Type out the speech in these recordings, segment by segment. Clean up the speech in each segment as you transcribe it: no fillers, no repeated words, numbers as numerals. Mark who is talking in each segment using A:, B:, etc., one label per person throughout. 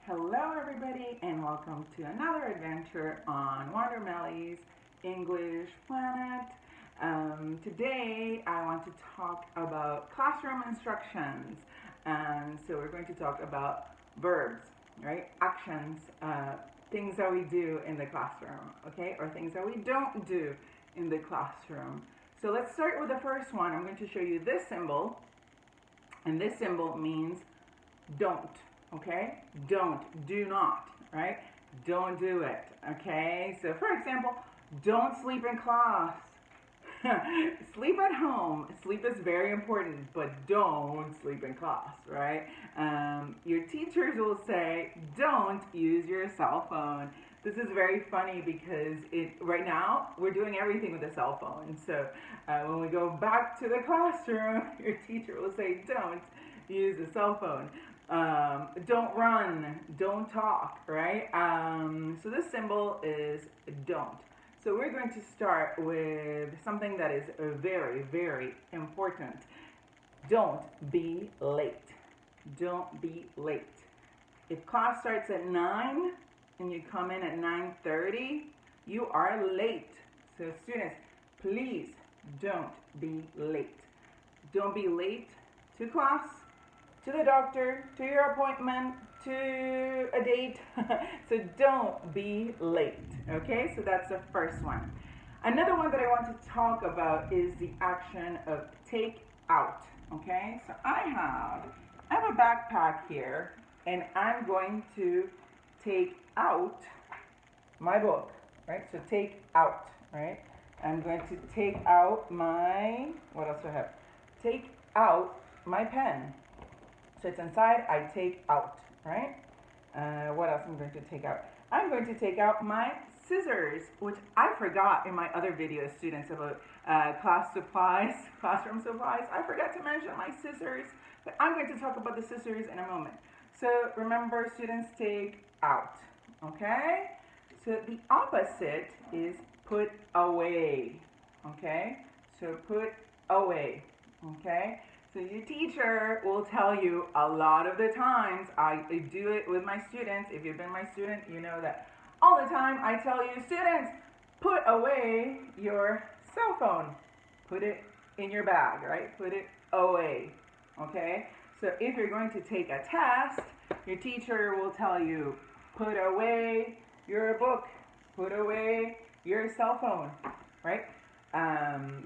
A: Hello everybody and welcome to another adventure on Wander Melly's English Planet. Today I want to talk about classroom instructions, and so we're going to talk about verbs, right? Actions, things that we do in the classroom, okay? Or things that we don't do in the classroom. So let's start with the first one. I'm going to show you this symbol, and this symbol means don't. Okay? Don't, do not, right? Don't do it, okay? So for example, don't sleep in class. Sleep at home. Sleep is very important, but don't sleep in class, right? Your teachers will say, don't use your cell phone. This is very funny because right now we're doing everything with a cell phone. So when we go back to the classroom, your teacher will say, don't use the cell phone. Don't run, don't talk, right? So this symbol is don't. So we're going to start with something that is very, very important. Don't be late. Don't be late. If class starts at 9 and you come in at 9:30, you are late. So students, please don't be late. Don't be late to class, to the doctor, to your appointment, to a date. So don't be late, okay? So that's the first one. Another one that I want to talk about is the action of take out, okay? So I have a backpack here, and I'm going to take out my book, right? So take out, right? I'm going to take out my, what else do I have? Take out my pen. So it's inside, I take out, right? What else am I going to take out? I'm going to take out my scissors, which I forgot in my other video, students, about classroom supplies. I forgot to mention my scissors, but I'm going to talk about the scissors in a moment. So remember, students, take out, okay? So the opposite is put away, okay? So put away, okay? So your teacher will tell you a lot of the times, I do it with my students. If you've been my student, you know that all the time I tell you, students, put away your cell phone. Put it in your bag, right? Put it away, okay? So if you're going to take a test, your teacher will tell you, put away your book, put away your cell phone, right?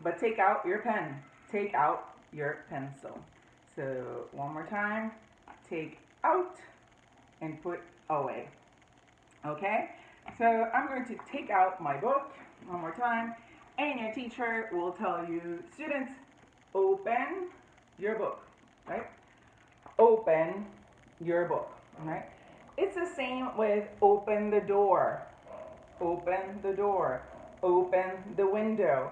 A: But take out your pen, take out your pencil. So one more time, take out and put away. Okay? So I'm going to take out my book one more time, and your teacher will tell you, students, open your book, right? Open your book, right? It's the same with open the door. Open the door. Open the window.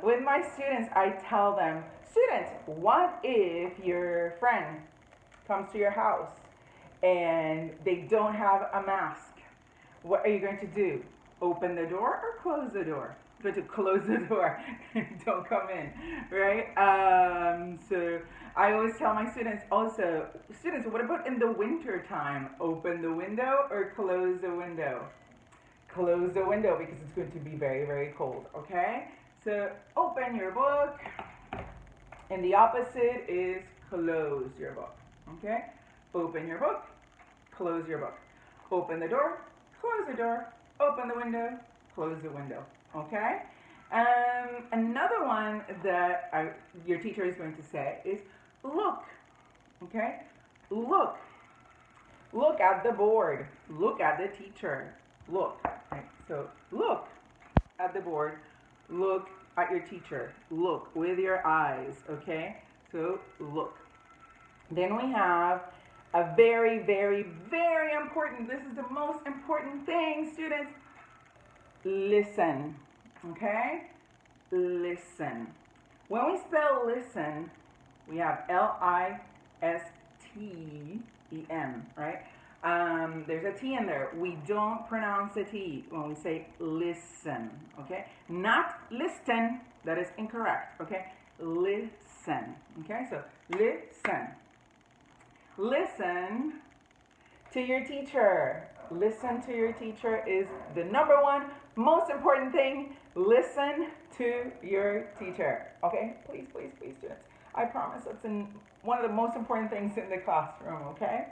A: With my students, I tell them, students, what if your friend comes to your house and they don't have a mask? What are you going to do? Open the door or close the door? You're going to close the door. Don't come in, right? So I always tell my students also, students, what about in the winter time? Open the window or close the window? Close the window because it's going to be very, very cold, okay? So open your book, and the opposite is close your book, okay? Open your book, close your book. Open the door, close the door. Open the window, close the window, okay? Another one that your teacher is going to say is look, okay? Look. Look at the board. Look at the teacher. Look. Right? So look at the board. Look at your teacher. Look with your eyes. Okay? So look. Then we have a very, very, very important, this is the most important thing, students. Listen. Okay? Listen. When we spell listen, we have L-I-S-T-E-N, right? There's a T in there. We don't pronounce a T when we say listen, okay? Not listen, that is incorrect, okay? Listen, okay? So listen. Listen to your teacher. Listen to your teacher is the number one most important thing. Listen to your teacher. Okay? Please, please, please, students. I promise that's one of the most important things in the classroom, okay?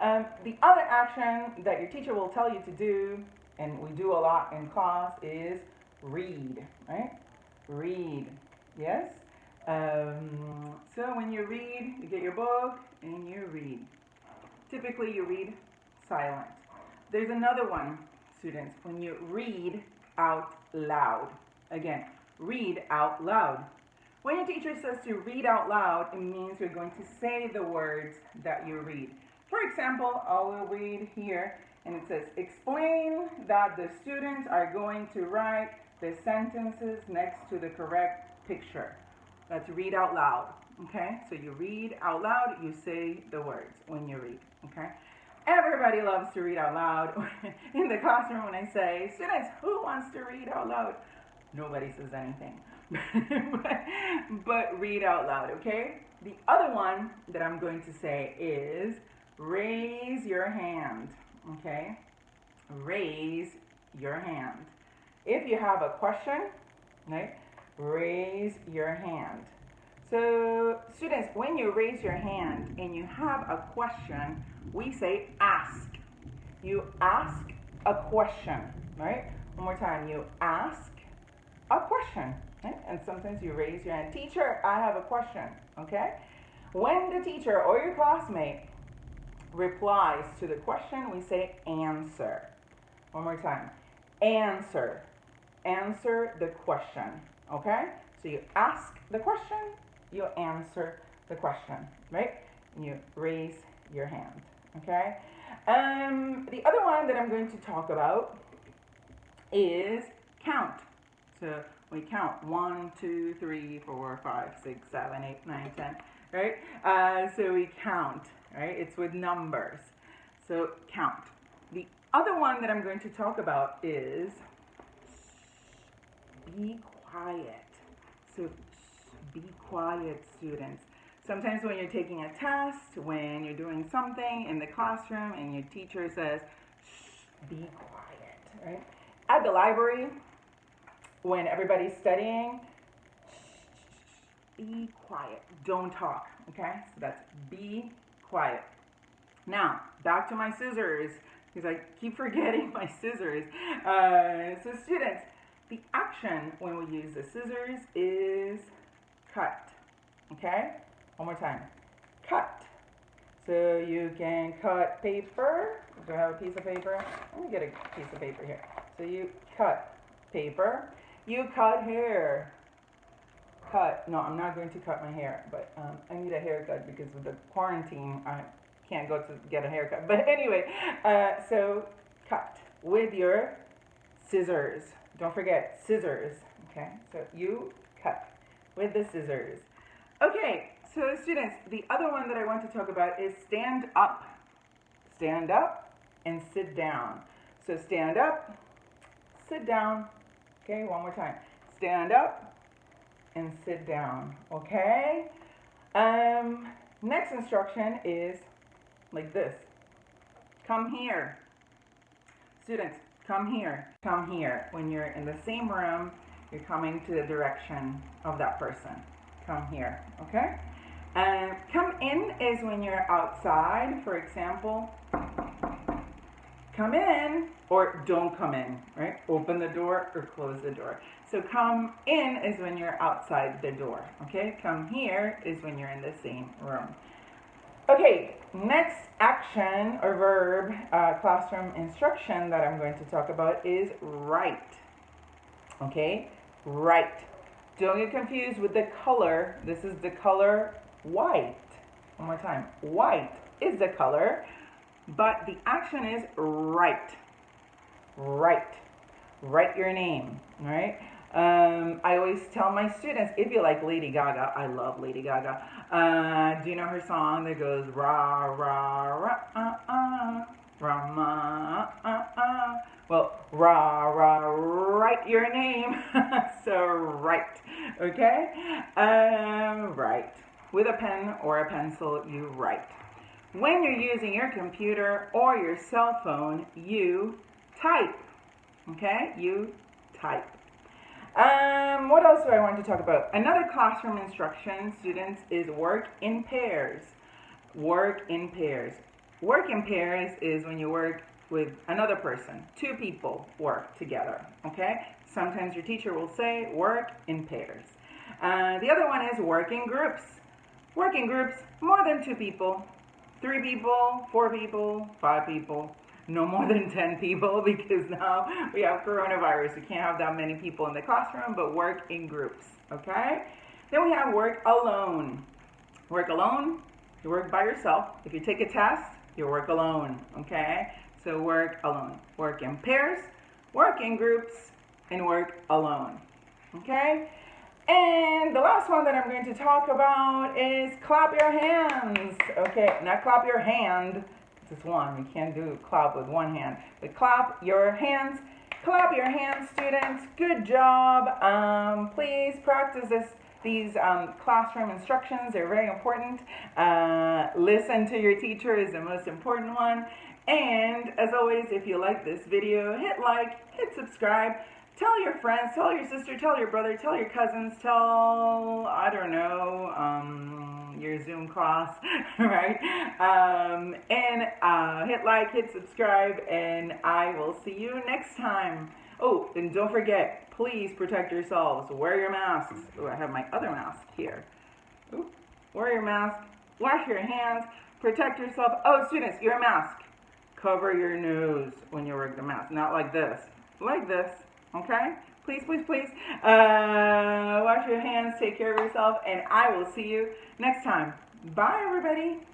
A: The other action that your teacher will tell you to do, and we do a lot in class, is read, right? Read, yes? So when you read, you get your book and you read. Typically you read silent. There's another one, students, when you read out loud. Again, read out loud. When your teacher says to read out loud, it means you're going to say the words that you read. For example, I will read here, and it says, explain that the students are going to write the sentences next to the correct picture. That's read out loud, okay? So you read out loud, you say the words when you read, okay? Everybody loves to read out loud. In the classroom when I say, students, who wants to read out loud? Nobody says anything. but read out loud, okay? The other one that I'm going to say is raise your hand, okay? Raise your hand. If you have a question, right, raise your hand. So students, when you raise your hand and you have a question, we say ask. You ask a question, right? One more time, you ask a question, right? And sometimes you raise your hand. Teacher, I have a question, okay? When the teacher or your classmate replies to the question, we say answer. One more time, answer. Answer the question, okay? So you ask the question, you answer the question, right? And you raise your hand, okay? The other one that I'm going to talk about is count. So we count 1, 2, 3, 4, 5, 6, 7, 8, 9, 10, right? So we count, right? It's with numbers. So count. The other one that I'm going to talk about is be quiet. So be quiet, students. Sometimes when you're taking a test, when you're doing something in the classroom and your teacher says, shh, be quiet, right? At the library, when everybody's studying, be quiet. Don't talk, okay? So that's be quiet. Now, back to my scissors, because I keep forgetting my scissors. So students, the action when we use the scissors is cut, okay? One more time, cut. So you can cut paper. Do I have a piece of paper? Let me get a piece of paper here. So you cut paper. You cut hair. Cut. No, I'm not going to cut my hair, but I need a haircut because with the quarantine, I can't go to get a haircut. But anyway, so cut with your scissors. Don't forget scissors, okay? So you cut with the scissors. Okay, so students, the other one that I want to talk about is stand up. Stand up and sit down. So stand up, sit down. Okay, one more time. Stand up and sit down, okay? Next instruction is like this. Come here. Students, come here. Come here. When you're in the same room, you're coming to the direction of that person. Come here, okay? Come in is when you're outside, for example. Come in or don't come in, right? Open the door or close the door. So come in is when you're outside the door, okay? Come here is when you're in the same room. Okay, next action or verb classroom instruction that I'm going to talk about is write. Okay, write. Don't get confused with the color. This is the color white. One more time. White is the color, but the action is write. Write. Write your name, right? I always tell my students, if you like Lady Gaga, I love Lady Gaga. Do you know her song that goes ra ra ra Rama Well, ra ra, write your name. So write, okay? Write with a pen or a pencil. You write. When you're using your computer or your cell phone, you type. Okay? You type. What else do I want to talk about? Another classroom instruction, students, is work in pairs. Work in pairs. Work in pairs is when you work with another person. Two people work together, okay? Sometimes your teacher will say work in pairs. The other one is work in groups. Work in groups, more than two people. 3 people, 4 people, 5 people. No more than 10 people because now we have coronavirus. We can't have that many people in the classroom, but work in groups, okay? Then we have work alone. Work alone, you work by yourself. If you take a test, you work alone, okay? So work alone. Work in pairs, work in groups, and work alone, okay? And the last one that I'm going to talk about is clap your hands. Okay, not clap your hand. This is one. You can't do clap with one hand. But clap your hands. Clap your hands, students. Good job. Please practice these classroom instructions. They're very important. Listen to your teacher is the most important one. And as always, if you like this video, hit like, hit subscribe. Tell your friends, tell your sister, tell your brother, tell your cousins, tell, I don't know, your Zoom class, right? Hit like, hit subscribe, and I will see you next time. Oh, and don't forget, please protect yourselves. Wear your masks. Oh, I have my other mask here. Ooh, wear your mask, wash your hands, protect yourself. Oh, students, your mask. Cover your nose when you wear the mask. Not like this. Like this. Okay? Please, please, please. Wash your hands, take care of yourself, and I will see you next time. Bye, everybody.